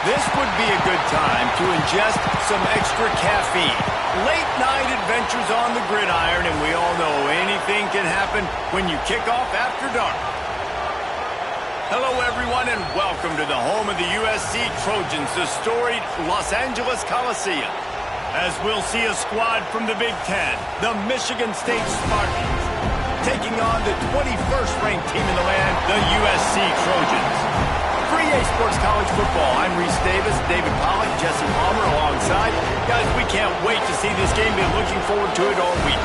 This would be a good time to ingest some extra caffeine. Late night adventures on the gridiron, and we all know anything can happen when you kick off after dark. Hello, everyone, and welcome to the home of the USC Trojans, the storied Los Angeles Coliseum. As we'll see a squad from the Big Ten, the Michigan State Spartans, taking on the 21st ranked team in the land, the USC Trojans. For EA Sports College Football, I'm Reese Davis, David Pollack, Jesse Palmer alongside. Guys, we can't wait to see this game. Been looking forward to it all week.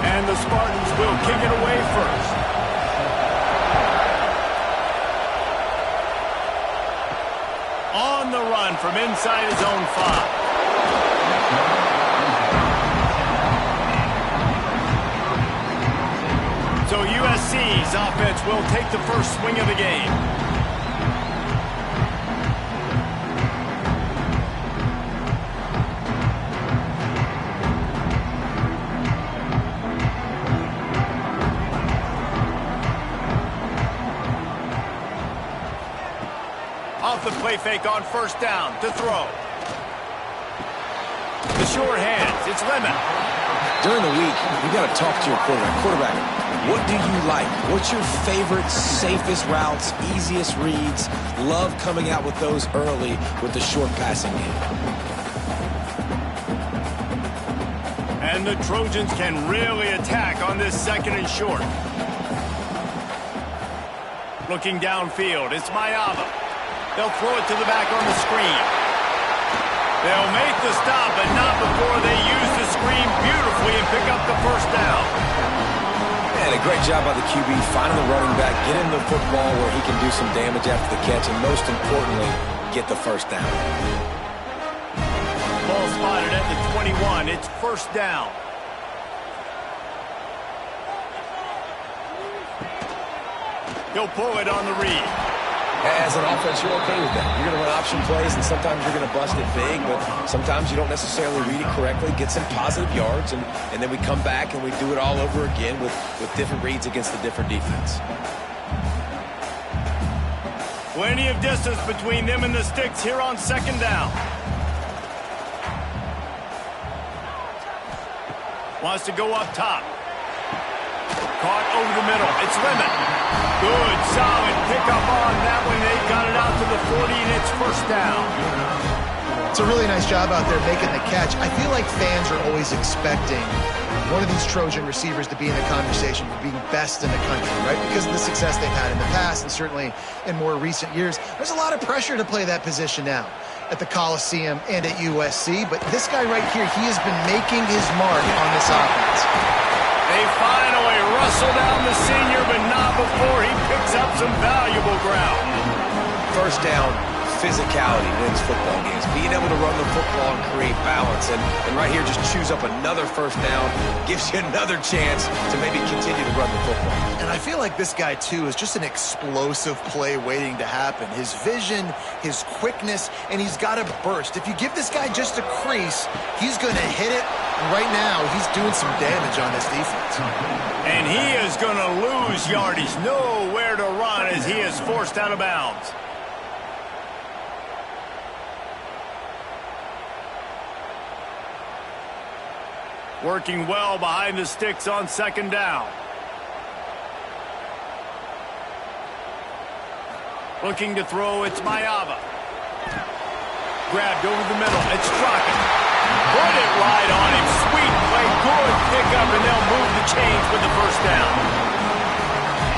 And the Spartans will kick it away first. On the run from inside his own 5. So USC's offense will take the first swing of the game. Off the play fake on first down to throw. The sure hands, it's Lemon. During the week, you got to talk to your quarterback. Quarterback, what do you like? What's your favorite, safest routes, easiest reads? Love coming out with those early with the short passing game. And the Trojans can really attack on this second and short. Looking downfield, it's Mayava. They'll throw it to the back on the screen. They'll make the stop, but not before they use the screen beautifully and pick up the first down. And a great job by the QB, finding the running back, get him the football where he can do some damage after the catch, and most importantly, get the first down. Ball spotted at the 21. It's first down. He'll pull it on the read. As an offense, you're okay with that. You're going to run option plays, and sometimes you're going to bust it big, but sometimes you don't necessarily read it correctly, get some positive yards, and then we come back and we do it all over again with different reads against the different defense. Plenty of distance between them and the sticks here on second down. Wants to go up top. Caught over the middle. It's Lemon. Good, solid pickup on that one. They got it out to the 40, and it's first down. It's a really nice job out there making the catch. I feel like fans are always expecting one of these Trojan receivers to be in the conversation for being best in the country, right? Because of the success they've had in the past and certainly in more recent years. There's a lot of pressure to play that position now at the Coliseum and at USC, but this guy right here, he has been making his mark on this offense. They finally rustle down the senior, but not before he picks up some valuable ground. First down, physicality wins football games. Being able to run the football and create balance. And right here, just choose up another first down, gives you another chance to maybe continue to run the football. And I feel like this guy, too, is just an explosive play waiting to happen. His vision, his quickness, and he's got a burst. If you give this guy just a crease, he's going to hit it. Right now, he's doing some damage on this defense. And he is going to lose yardage. Nowhere to run as he is forced out of bounds. Working well behind the sticks on second down. Looking to throw, it's Mayava. Grabbed over the middle, it's Straka. Put it right on him. Sweet play, good pickup, and they'll move the chains with the first down.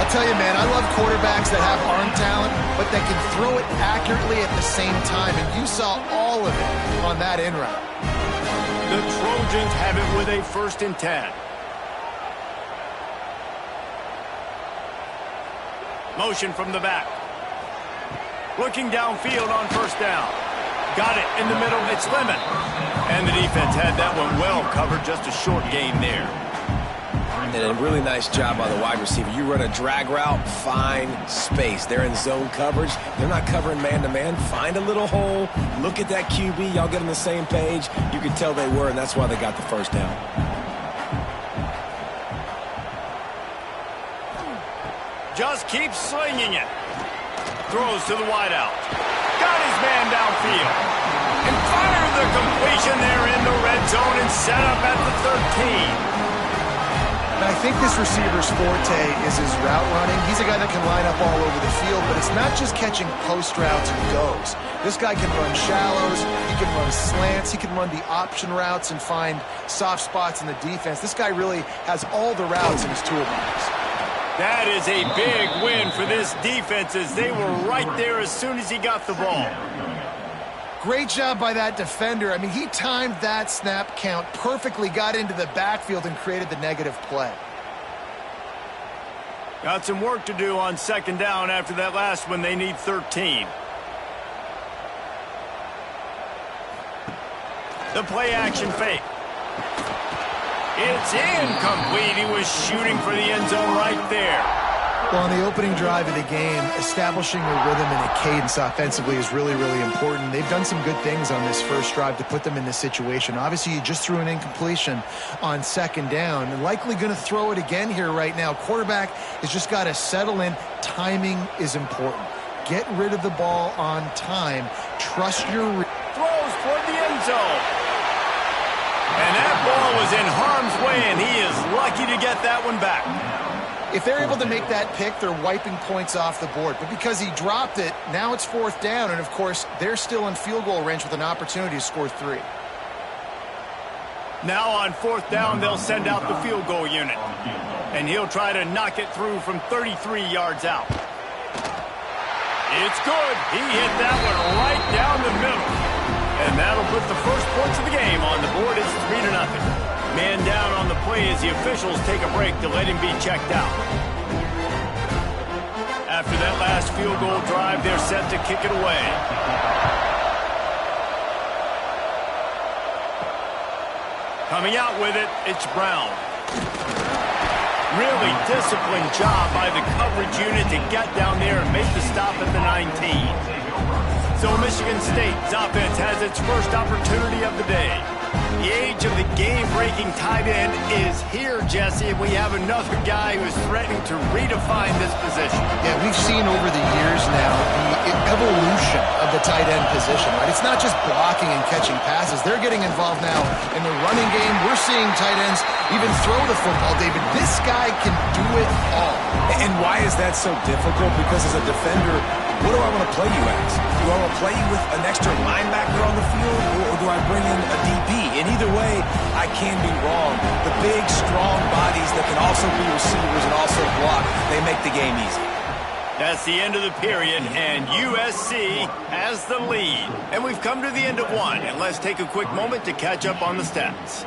I'll tell you, man, I love quarterbacks that have arm talent, but that can throw it accurately at the same time, and you saw all of it on that in route. The Trojans have it with a 1st and 10. Motion from the back. Looking downfield on first down. Got it in the middle. It's Lemon. And the defense had that one well covered. Just a short gain there. And a really nice job by the wide receiver. You run a drag route, find space. They're in zone coverage. They're not covering man-to-man. Find a little hole. Look at that QB. Y'all get on the same page. You could tell they were, and that's why they got the first down. Just keeps slinging it. Throws to the wideout. Got his man downfield. And fired the completion there in the red zone and set up at the 13. I think this receiver's forte is his route running. He's a guy that can line up all over the field, but it's not just catching post routes and goes. This guy can run shallows, he can run slants, he can run the option routes and find soft spots in the defense. This guy really has all the routes in his toolbox. That is a big win for this defense as they were right there as soon as he got the ball. Great job by that defender. I mean, he timed that snap count perfectly, got into the backfield and created the negative play. Got some work to do on second down after that last one. They need 13. The play action fake. It's incomplete. He was shooting for the end zone right there. Well, on the opening drive of the game, establishing a rhythm and a cadence offensively is really, really important. They've done some good things on this first drive to put them in this situation. Obviously, you just threw an incompletion on second down and likely going to throw it again here right now. Quarterback has just got to settle in. Timing is important. Get rid of the ball on time. Trust your... Throws toward the end zone. And that ball was in harm's way, and he is lucky to get that one back. If they're able to make that pick, they're wiping points off the board. But because he dropped it, now it's fourth down. And, of course, they're still in field goal range with an opportunity to score 3. Now on fourth down, they'll send out the field goal unit. And he'll try to knock it through from 33 yards out. It's good. He hit that one right down the middle. And that'll put the first points of the game on the board. It's 3-0. Man down on the play as the officials take a break to let him be checked out. After that last field goal drive, they're set to kick it away. Coming out with it, it's Brown. Really disciplined job by the coverage unit to get down there and make the stop at the 19. So Michigan State's offense has its first opportunity of the day. The age of the game-breaking tight end is here, Jesse, and we have another guy who is threatening to redefine this position. Yeah, we've seen over the years now the evolution of the tight end position, right? It's not just blocking and catching passes. They're getting involved now in the running game. We're seeing tight ends even throw the football, David. This guy can do it all. And why is that so difficult? Because as a defender, what do I want to play you as? Do I want to play you with an extra linebacker on the field, or do I bring in a DB? And either way, I can be wrong. The big, strong bodies that can also be receivers and also block, they make the game easy. That's the end of the period, and USC has the lead. And we've come to the end of one, and let's take a quick moment to catch up on the stats.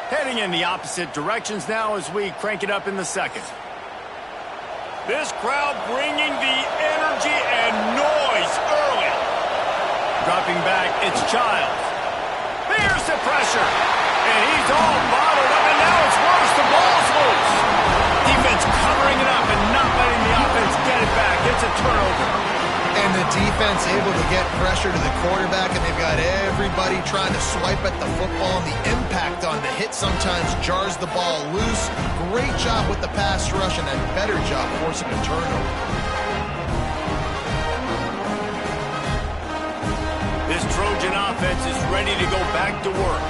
Heading in the opposite directions now as we crank it up in the second. This crowd bringing the energy and noise early. Dropping back, it's Childs. There's the pressure. And he's all bottled up, and now it's worse. The ball's loose. Defense covering it up and not letting the offense get it back. It's a turnover. And the defense able to get pressure to the quarterback, and they've got everybody trying to swipe at the football. And the impact on the hit sometimes jars the ball loose. Great job with the pass rush, and a better job forcing a turnover. This Trojan offense is ready to go back to work.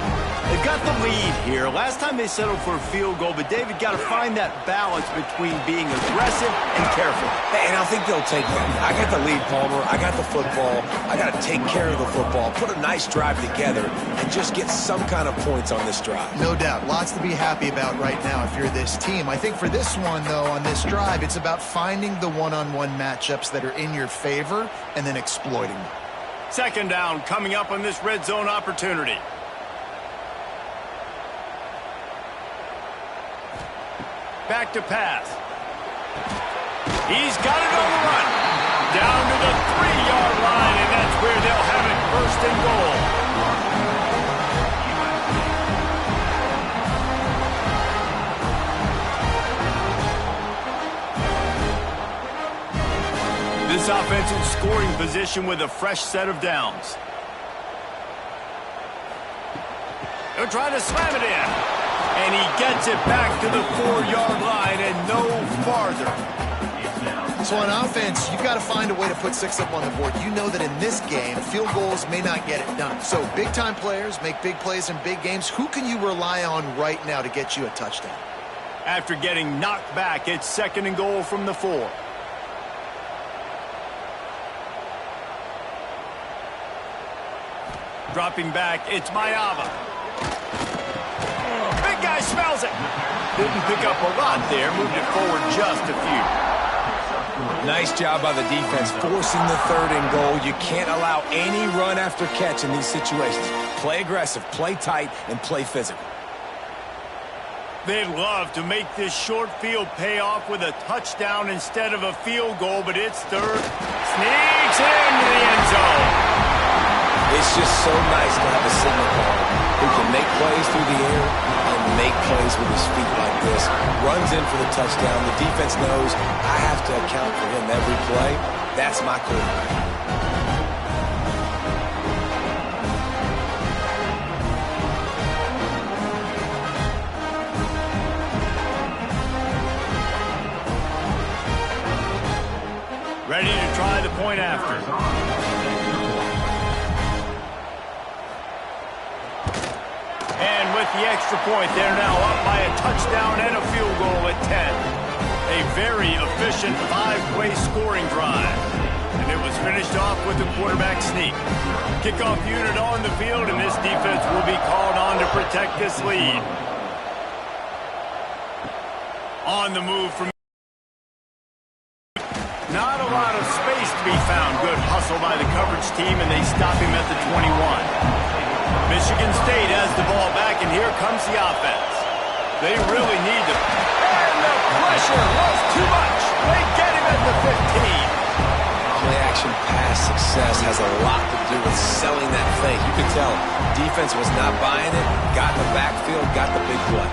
They've got the lead here. Last time they settled for a field goal, but David got to find that balance between being aggressive and careful. And I think they'll take that. I got the lead, Palmer. I got the football. I got to take care of the football, put a nice drive together, and just get some kind of points on this drive. No doubt. Lots to be happy about right now if you're this team. I think for this one, though, on this drive, it's about finding the one-on-one matchups that are in your favor and then exploiting them. Second down coming up on this red zone opportunity. Back to pass. He's got it on the run. Down to the 3-yard line, and that's where they'll have it. First and goal. this offense in scoring position with a fresh set of downs. They're trying to slam it in. And he gets it back to the 4-yard line and no farther. So on offense, you've got to find a way to put 6 up on the board. You know that in this game, field goals may not get it done. So big-time players make big plays in big games. Who can you rely on right now to get you a touchdown? After getting knocked back, it's 2nd and goal from the 4. Dropping back, it's Mayava. Big guy smells it. Didn't pick up a lot there, moved it forward just a few. Nice job by the defense forcing the 3rd and goal. You can't allow any run after catch in these situations. Play aggressive, play tight, and play physical. They'd love to make this short field pay off with a touchdown instead of a field goal, but it's 3rd. Sneaks into the end zone. It's just so nice to have a signal caller who can make plays through the air and make plays with his feet like this. Runs in for the touchdown. The defense knows I have to account for him every play. That's my quarterback. Ready to try the point after. And with the extra point, they're now up by a touchdown and a field goal at 10. A very efficient 5-play scoring drive. And it was finished off with a quarterback sneak. Kickoff unit on the field, and this defense will be called on to protect this lead. On the move from... Not a lot of space to be found. Good hustle by the coverage team, and they stop him at the 21. Michigan State has the ball back, and here comes the offense. They really need to... And the pressure was too much. They get him at the 15. Play-action pass success has a lot to do with selling that fake. You can tell defense was not buying it, got in the backfield, got the big play.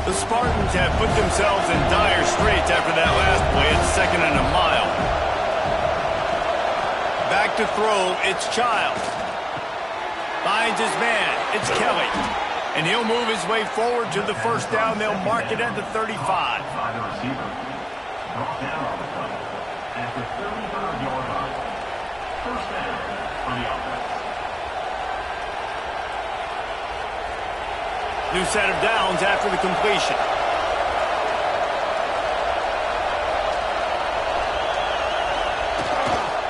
The Spartans have put themselves in dire straits after that last play. It's 2nd and a mile. Back to throw, it's Childs. Finds his man, it's Kelly. And he'll move his way forward to the 1st down. They'll mark it at the 35. By the receiver. Brought down on the play at the 35-yard line. 1st down on the offense. New set of downs after the completion.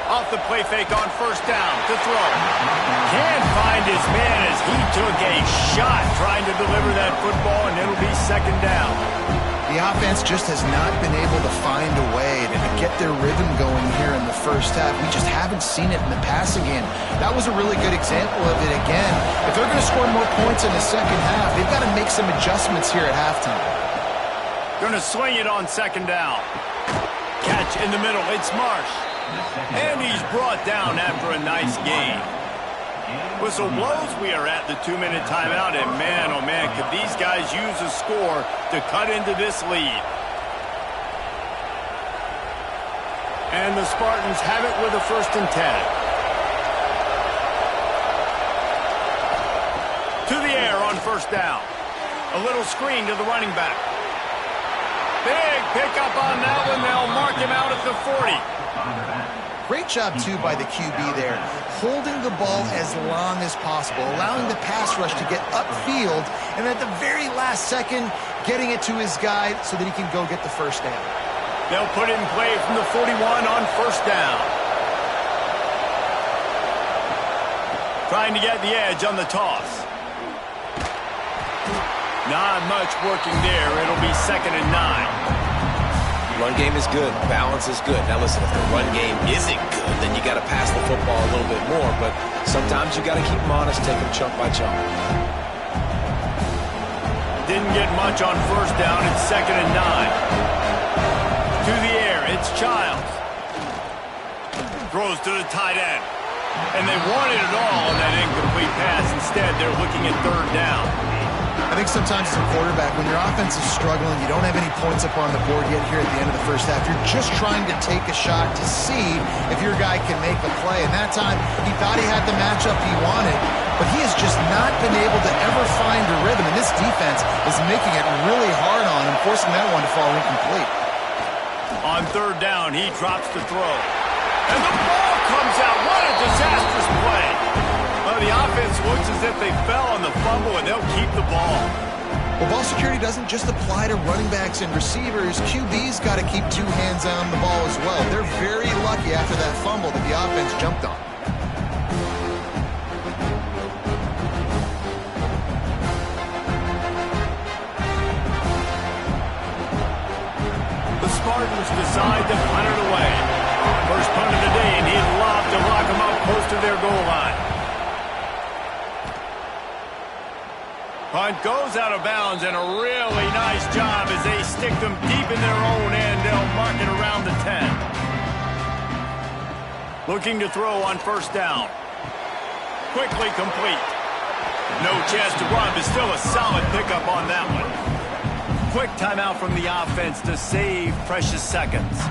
Off the play fake on 1st down to throw. Can't find his man as he took a shot trying to deliver that football, and it'll be 2nd down. The offense just has not been able to find a way to get their rhythm going here in the 1st half. We just haven't seen it in the passing game. That was a really good example of it again. If they're going to score more points in the 2nd half, they've got to make some adjustments here at halftime. Going to swing it on 2nd down. Catch in the middle. It's Marsh. And he's brought down after a nice gain. Whistle blows. We are at the 2-minute timeout. And man, oh man, could these guys use a score to cut into this lead. And the Spartans have it with a 1st and 10. To the air on 1st down. A little screen to the running back. Big pickup on that one. They'll mark him out at the 40. Great job, too, by the QB there, holding the ball as long as possible, allowing the pass rush to get upfield, and at the very last second, getting it to his guy so that he can go get the 1st down. They'll put it in play from the 41 on 1st down. Trying to get the edge on the toss. Not much working there. It'll be 2nd and 9. Run game is good. Balance is good. Now listen, if the run game isn't good, then you got to pass the football a little bit more. But sometimes you got to keep them honest, take them chunk by chunk. Didn't get much on 1st down. It's 2nd and 9. To the air, it's Childs. Throws to the tight end. And they wanted it all on that incomplete pass. Instead, they're looking at third down. I think sometimes as a quarterback, when your offense is struggling, you don't have any points up on the board yet here at the end of the first half. You're just trying to take a shot to see if your guy can make a play. And that time, he thought he had the matchup he wanted, but he has just not been able to ever find a rhythm. And this defense is making it really hard on him, forcing that one to fall incomplete. On third down, he drops the throw. And the ball comes out. What a disastrous play. Well, the offense looks as if they fell on the fumble, and they'll keep the ball. Well, ball security doesn't just apply to running backs and receivers. QB's got to keep two hands on the ball as well. They're very lucky after that fumble that the offense jumped on. The Spartans decide to punt it away. First punt of the day, and he'd love to lock them up close to their goal line. Punt goes out of bounds, and a really nice job as they stick them deep in their own end. They'll mark it around the 10. Looking to throw on first down. Quickly complete. No chance to run, but still a solid pickup on that one. Quick timeout from the offense to save precious seconds.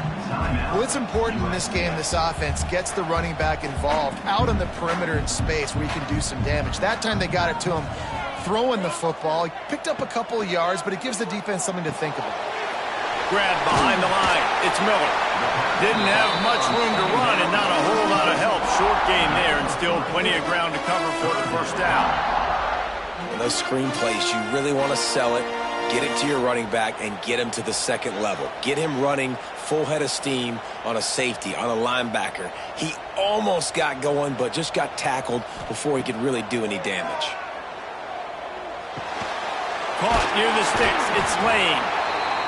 Well, it's important in this game this offense gets the running back involved out on the perimeter in space where he can do some damage. That time they got it to him throwing the football. He picked up a couple of yards, but it gives the defense something to think about. Grab behind the line. It's Miller. Didn't have much room to run and not a whole lot of help. Short gain there and still plenty of ground to cover for the first down. In those screen plays, you really want to sell it, get it to your running back, and get him to the second level. Get him running full head of steam on a safety, on a linebacker. He almost got going, but just got tackled before he could really do any damage. Caught near the sticks. It's Lane.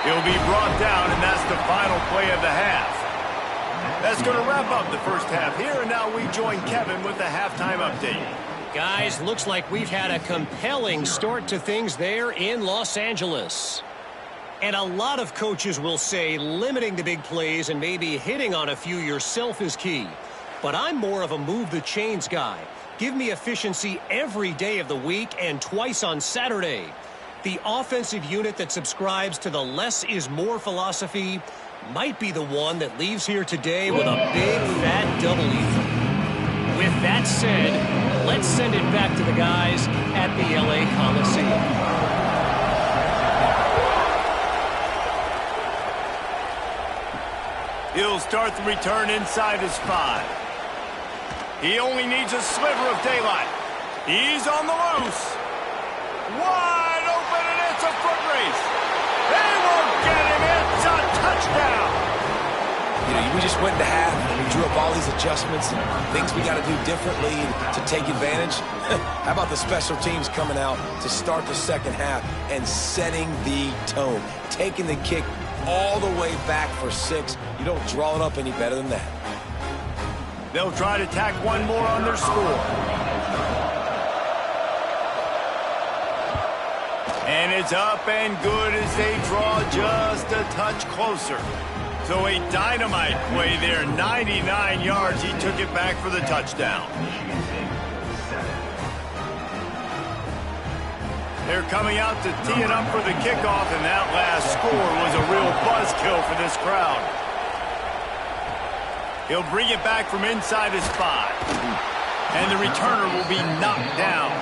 He'll be brought down, and that's the final play of the half. That's going to wrap up the first half here, and now we join Kevin with the halftime update. Guys, looks like we've had a compelling start to things there in Los Angeles. And a lot of coaches will say limiting the big plays and maybe hitting on a few yourself is key. But I'm more of a move the chains guy. Give me efficiency every day of the week and twice on Saturday. The offensive unit that subscribes to the less is more philosophy might be the one that leaves here today with a big fat W. With that said, let's send it back to the guys at the LA Coliseum. He'll start the return inside his 5. He only needs a sliver of daylight. He's on the loose. Wide open, and it's a foot race. They won't get him. It's a touchdown. You know, we just went to half, and we drew up all these adjustments and things we got to do differently to take advantage. How about the special teams coming out to start the second half and setting the tone, taking the kick all the way back for 6. You don't draw it up any better than that. They'll try to tack one more on their score. And it's up and good as they draw just a touch closer. So a dynamite play there, 99 yards. He took it back for the touchdown. They're coming out to tee it up for the kickoff, and that last score was a real buzzkill for this crowd. He'll bring it back from inside his 5. And the returner will be knocked down.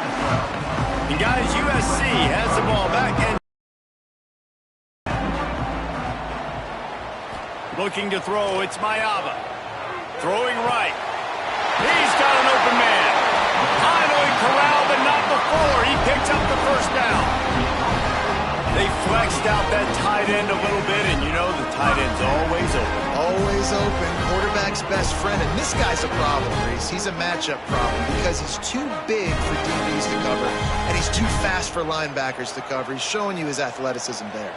And guys, USC has the ball back and looking to throw. It's Mayava. Throwing right. He's got an open man. Finally corralled, but not before. He picks up the first down. They flexed out that tight end a little bit, and you know the tight end's always open. Always open. Quarterback's best friend. And this guy's a problem, Reese. He's a matchup problem because he's too big for DBs to cover, and he's too fast for linebackers to cover. He's showing you his athleticism there.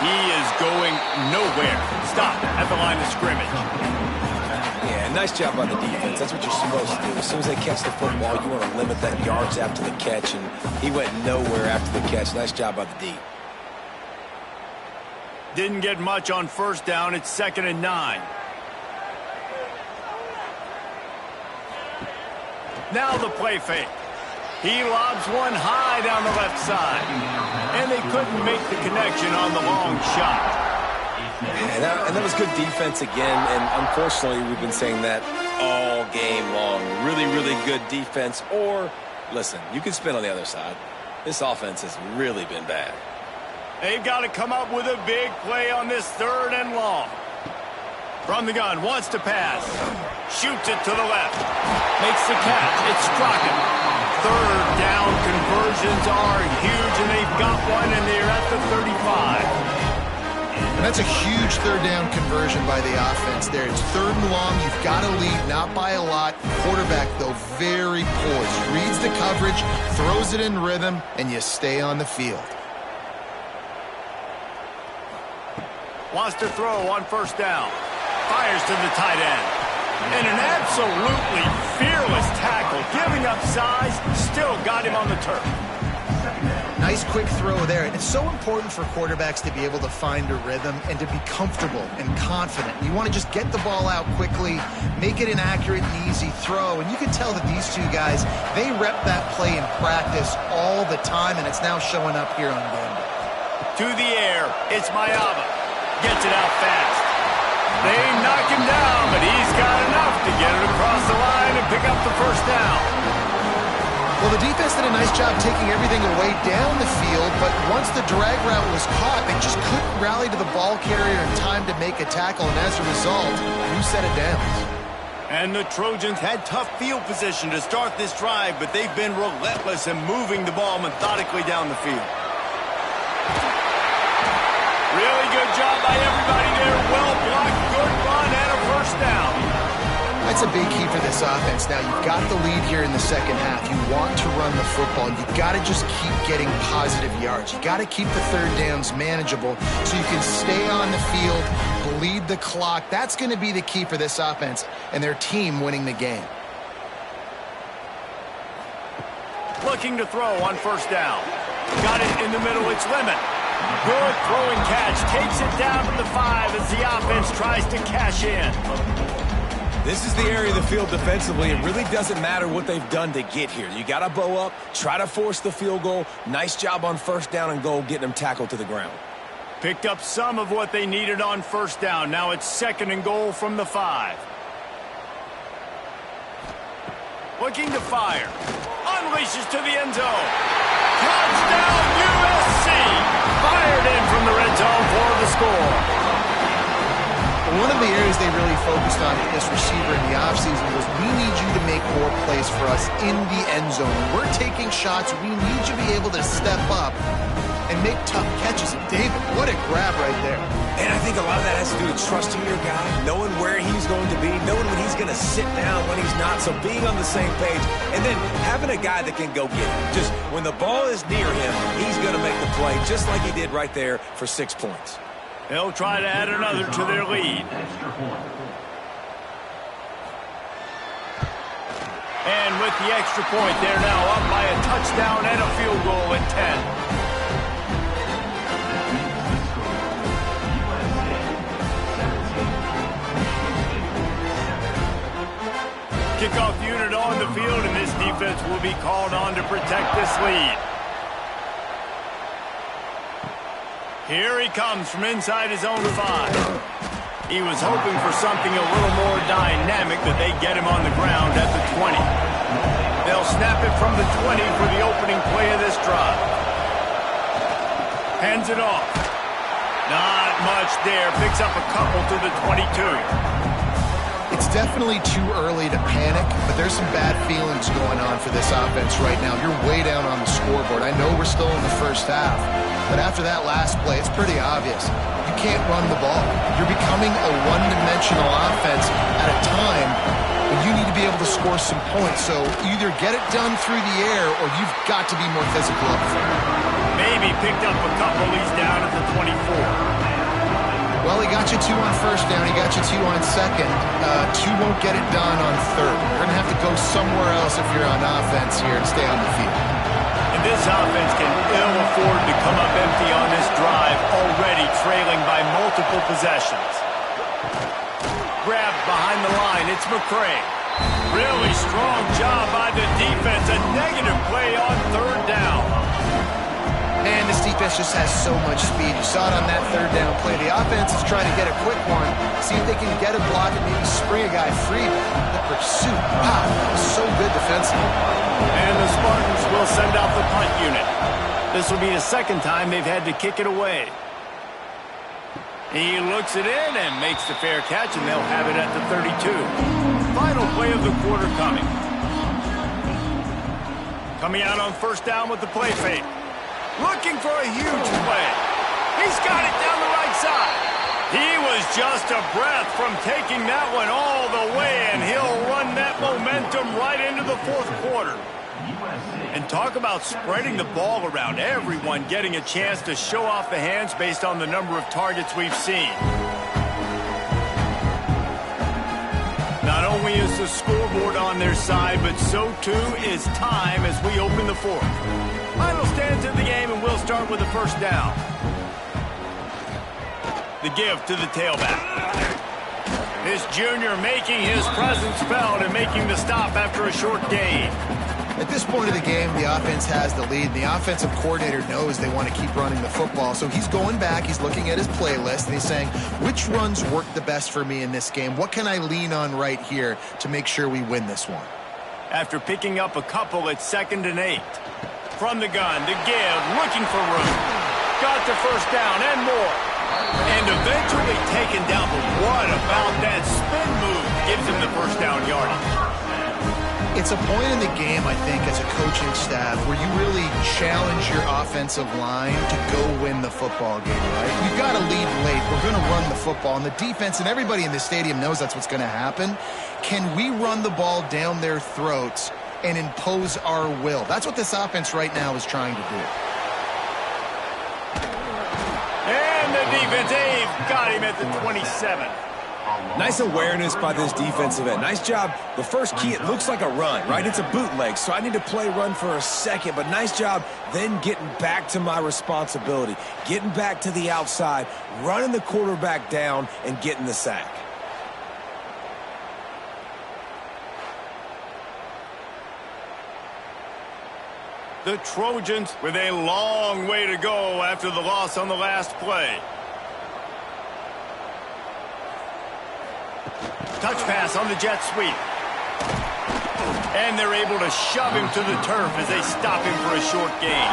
He is going nowhere. Stop at the line of scrimmage. Yeah, nice job by the defense. That's what you're supposed to do. As soon as they catch the football, you want to limit that yards after the catch, and he went nowhere after the catch. Nice job by the D. Didn't get much on first down. It's 2nd and 9. Now the play fake. He lobs one high down the left side. And they couldn't make the connection on the long shot. And that was good defense again. And unfortunately, we've been saying that all game long. Really, really good defense. Or, listen, you can spin on the other side. This offense has really been bad. They've got to come up with a big play on this 3rd and long. From the gun, wants to pass. Shoots it to the left. Makes the catch. It's Spartans. 3rd down conversions are huge, and they've got one, and they're at the 35. And that's a huge 3rd down conversion by the offense there. It's 3rd and long. You've got to lead, not by a lot. Quarterback, though, very poised. Reads the coverage, throws it in rhythm, and you stay on the field. Wants to throw on 1st down. Fires to the tight end. And an absolutely fearless tackle. Giving up size, still got him on the turf. Nice quick throw there. And it's so important for quarterbacks to be able to find a rhythm and to be comfortable and confident. You want to just get the ball out quickly, make it an accurate and easy throw. And you can tell that these two guys, they rep that play in practice all the time, and it's now showing up here on game day. To the air, it's Mayaba. Gets it out fast. They knock him down, but he's got enough to get it across the line and pick up the 1st down. Well, the defense did a nice job taking everything away down the field, but once the drag route was caught, they just couldn't rally to the ball carrier in time to make a tackle, and as a result, new set of downs. And the Trojans had tough field position to start this drive, but they've been relentless in moving the ball methodically down the field. Really good job by everybody there. Well blocked, good run, and a 1st down. That's a big key for this offense. Now, you've got the lead here in the 2nd half. You want to run the football. You've got to just keep getting positive yards. You've got to keep the 3rd downs manageable so you can stay on the field, bleed the clock. That's going to be the key for this offense and their team winning the game. Looking to throw on 1st down. Got it in the middle. It's Lemon. Good throwing catch. Takes it down to the 5 as the offense tries to cash in. This is the area of the field defensively. It really doesn't matter what they've done to get here. You got to bow up, try to force the field goal. Nice job on 1st down and goal, getting them tackled to the ground. Picked up some of what they needed on 1st down. Now it's 2nd and goal from the 5. Looking to fire. Unleashes to the end zone. Touchdown USC! Fired in from the red zone for the score. One of the areas they really focused on with this receiver in the offseason was, we need you to make more plays for us in the end zone. When we're taking shots, we need you to be able to step up and make tough catches. And David, what a grab right there. And I think a lot of that has to do with trusting your guy, knowing where he's going to be, knowing when he's going to sit down, when he's not, so being on the same page, and then having a guy that can go get it. Just when the ball is near him, he's going to make the play, just like he did right there for 6 points. They'll try to add another to their lead. And with the extra point, they're now up by a touchdown and a field goal at 10. Kickoff unit on the field, and this defense will be called on to protect this lead. Here he comes from inside his own 5. He was hoping for something a little more dynamic, but they get him on the ground at the 20. They'll snap it from the 20 for the opening play of this drive. Hands it off. Not much there. Picks up a couple to the 22. It's definitely too early to panic, but there's some bad feelings going on for this offense right now. You're way down on the scoreboard. I know we're still in the 1st half, but after that last play, it's pretty obvious. You can't run the ball. You're becoming a one-dimensional offense at a time when you need to be able to score some points. So either get it done through the air or you've got to be more physical up front. Maybe picked up a couple. He's down at the 24. Well, he got you 2 on 1st down. He got you 2 on 2nd. 2 won't get it done on 3rd. You're going to have to go somewhere else if you're on offense here and stay on the field. And This offense can ill afford to come up empty on this drive, already trailing by multiple possessions. Grabbed behind the line, it's McCray. Really strong job by the defense. A negative play on third down. Man, this defense just has so much speed. You saw it on that third down play. The offense is trying to get a quick one, see if they can get a block and maybe spring a guy free. The pursuit, wow, that was so good defensively. And the Spartans will send out the punt unit. This will be the second time they've had to kick it away. He looks it in and makes the fair catch, and they'll have it at the 32. Final play of the quarter coming. Coming out on first down with the play fake. Looking for a huge play. He's got it down the right side. He was just a breath from taking that one all the way, and he'll run that momentum right into the fourth quarter. And talk about spreading the ball around. Everyone getting a chance to show off the hands based on the number of targets we've seen. Not only is the scoreboard on their side, but so too is time as we open the fourth. Final stands in the game, and we'll start with the first down. The give to the tailback. This junior making his presence felt and making the stop after a short gain. At this point of the game, the offense has the lead. The offensive coordinator knows they want to keep running the football. So he's going back, he's looking at his playlist, and he's saying, which runs work the best for me in this game? What can I lean on right here to make sure we win this one? After picking up a couple, it's 2nd and 8. From the gun, the give, looking for room. Got the first down and more. And eventually taken down, but what about that spin move gives him the first down yardage? It's a point in the game, I think, as a coaching staff where you really challenge your offensive line to go win the football game, right? We've got to lead late. We're going to run the football. And the defense and everybody in the stadium knows that's what's going to happen. Can we run the ball down their throats and impose our will? That's what this offense right now is trying to do. And the defense, got him at the 27. Nice awareness by this defensive end. Nice job. The first key, it looks like a run, right? It's a bootleg, so I need to play run for a second, but nice job then getting back to my responsibility, getting back to the outside, running the quarterback down, and getting the sack. The Trojans with a long way to go after the loss on the last play. Touch pass on the jet sweep. And they're able to shove him to the turf as they stop him for a short gain.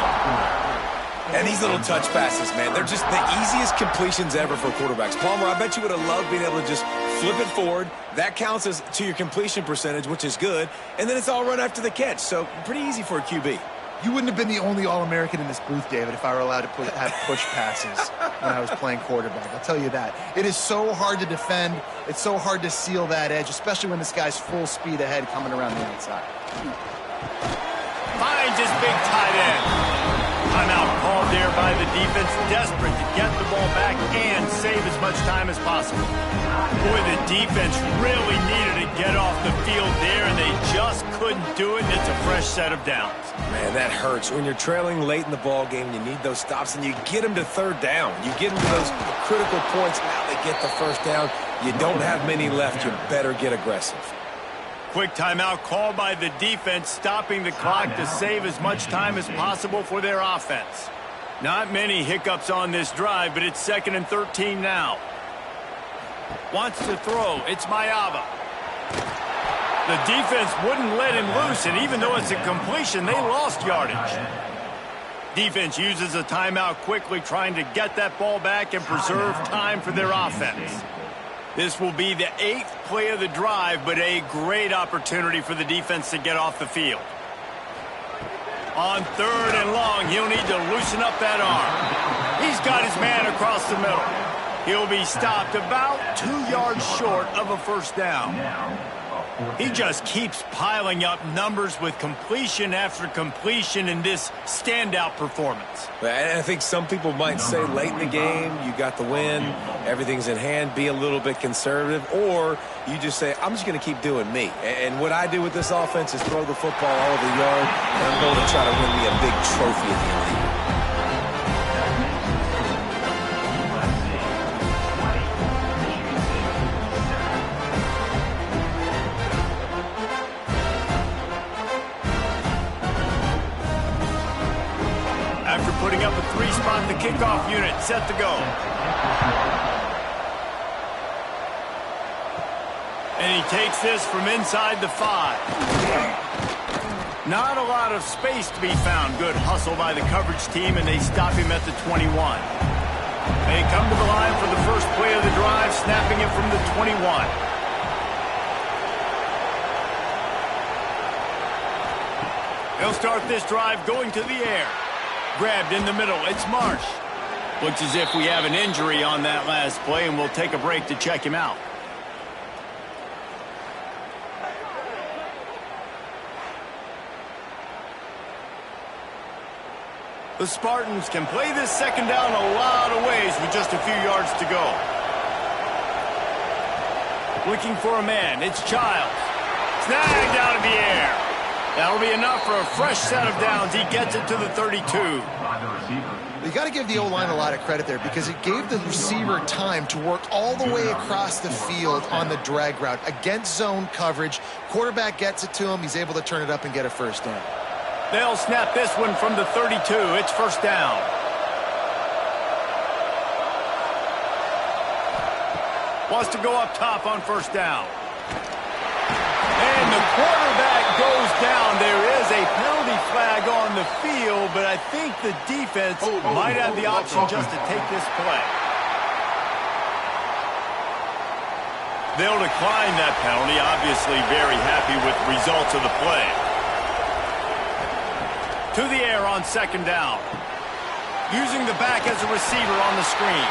And these little touch passes, man, they're just the easiest completions ever for quarterbacks. Palmer, I bet you would have loved being able to just flip it forward. That counts as to your completion percentage, which is good. And then it's all run after the catch, so pretty easy for a QB. You wouldn't have been the only All-American in this booth, David, if I were allowed to have push passes when I was playing quarterback. I'll tell you that. It is so hard to defend. It's so hard to seal that edge, especially when this guy's full speed ahead coming around the outside. Finds his big tight end. Timeout called there by the defense, desperate to get the ball back and save as much time as possible. Boy, the defense really needed to get off the field there, and they just couldn't do it, and it's a fresh set of downs. Man, that hurts. When you're trailing late in the ball game, you need those stops, and you get them to third down. You get them to those critical points. Now they get the first down. You don't have many left. You better get aggressive. Quick timeout called by the defense, stopping the clock to save as much time as possible for their offense. Not many hiccups on this drive, but it's 2nd and 13 now. Wants to throw. It's Mayava. The defense wouldn't let him loose, and even though it's a completion, they lost yardage. Defense uses a timeout quickly, trying to get that ball back and preserve time for their offense. This will be the 8th play of the drive, but a great opportunity for the defense to get off the field. On 3rd and long, he'll need to loosen up that arm. He's got his man across the middle. He'll be stopped about 2 yards short of a first down. He just keeps piling up numbers with completion after completion in this standout performance. And I think some people might say late in the game, you got the win, everything's in hand, be a little bit conservative, or you just say, I'm just going to keep doing me. And what I do with this offense is throw the football all over the yard, and I'm going to try to win me a big trophy at the end of the year. After putting up a 3-spot, the kickoff unit set to go. And he takes this from inside the 5. Not a lot of space to be found. Good hustle by the coverage team, and they stop him at the 21. They come to the line for the first play of the drive, snapping it from the 21. He'll start this drive going to the air. Grabbed in the middle, it's Marsh. Looks as if we have an injury on that last play, and we'll take a break to check him out. The Spartans can play this second down a lot of ways with just a few yards to go. Looking for a man, it's Childs. Snagged out of the air. That'll be enough for a fresh set of downs. He gets it to the 32. You got to give the O-line a lot of credit there because it gave the receiver time to work all the way across the field on the drag route against zone coverage. Quarterback gets it to him. He's able to turn it up and get a first down. They'll snap this one from the 32. It's first down. Wants to go up top on first down. And the quarterback goes down. There is a penalty flag on the field, but I think the defense might have the option just to take this play. They'll decline that penalty, obviously very happy with the results of the play. To the air on second down. Using the back as a receiver on the screen.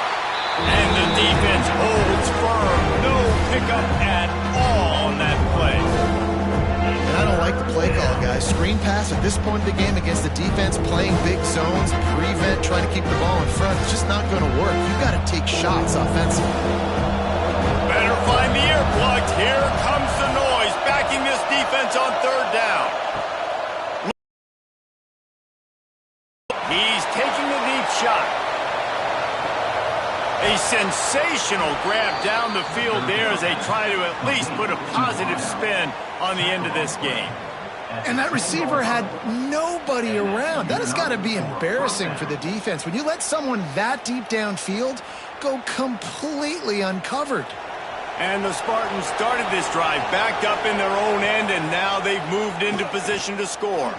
And the defense holds firm. No pickup at all on that play. And I don't like the play call, guys. Screen pass at this point of the game against the defense, playing big zones, prevent, trying to keep the ball in front. It's just not going to work. You've got to take shots offensively. Better find the earplugs. Here comes the noise, backing this defense on third down. He's taking the deep shot. A sensational grab down the field there as they try to at least put a positive spin on the end of this game. And that receiver had nobody around. That has got to be embarrassing for the defense. When you let someone that deep downfield go completely uncovered. And the Spartans started this drive backed up in their own end, and now they've moved into position to score.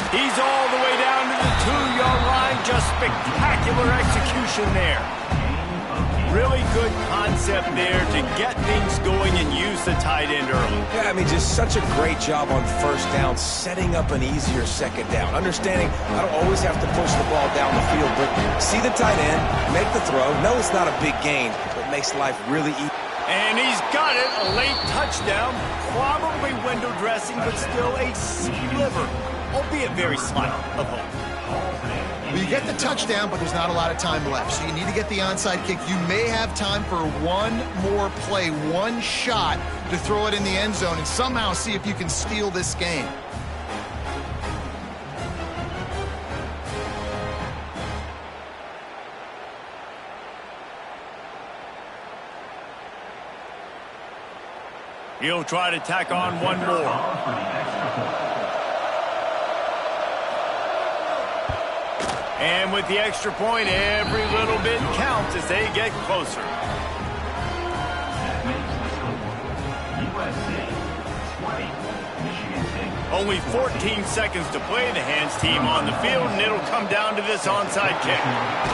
He's all the way down to the 2-yard line. Just spectacular execution there. Really good concept there to get things going and use the tight end early. Yeah, I mean, just such a great job on first down, setting up an easier second down. Understanding I don't always have to push the ball down the field, but see the tight end, make the throw. No, it's not a big gain, but makes life really easy. And he's got it, a late touchdown. Probably window dressing, but still a sliver, albeit very slight, of hope. Well, you get the touchdown, but there's not a lot of time left. So you need to get the onside kick. You may have time for one more play, one shot to throw it in the end zone and somehow see if you can steal this game. He'll try to tack on one more. And with the extra point, every little bit counts as they get closer. That makes the score USC 20, Michigan State. Only 14 seconds to play. The hands team on the field, and it'll come down to this onside kick.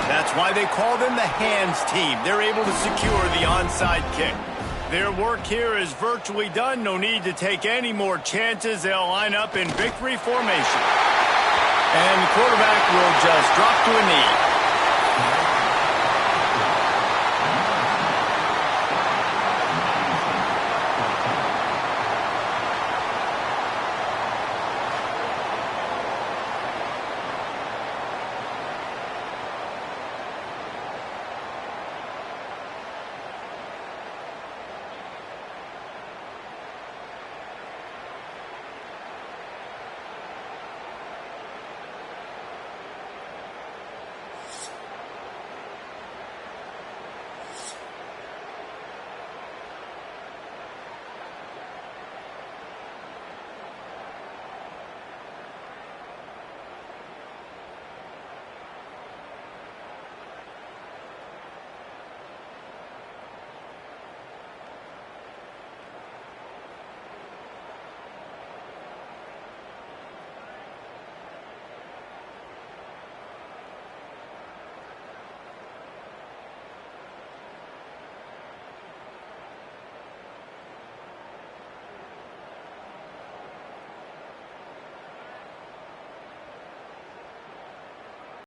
That's why they call them the hands team. They're able to secure the onside kick. Their work here is virtually done. No need to take any more chances. They'll line up in victory formation. And the quarterback will just drop to a knee.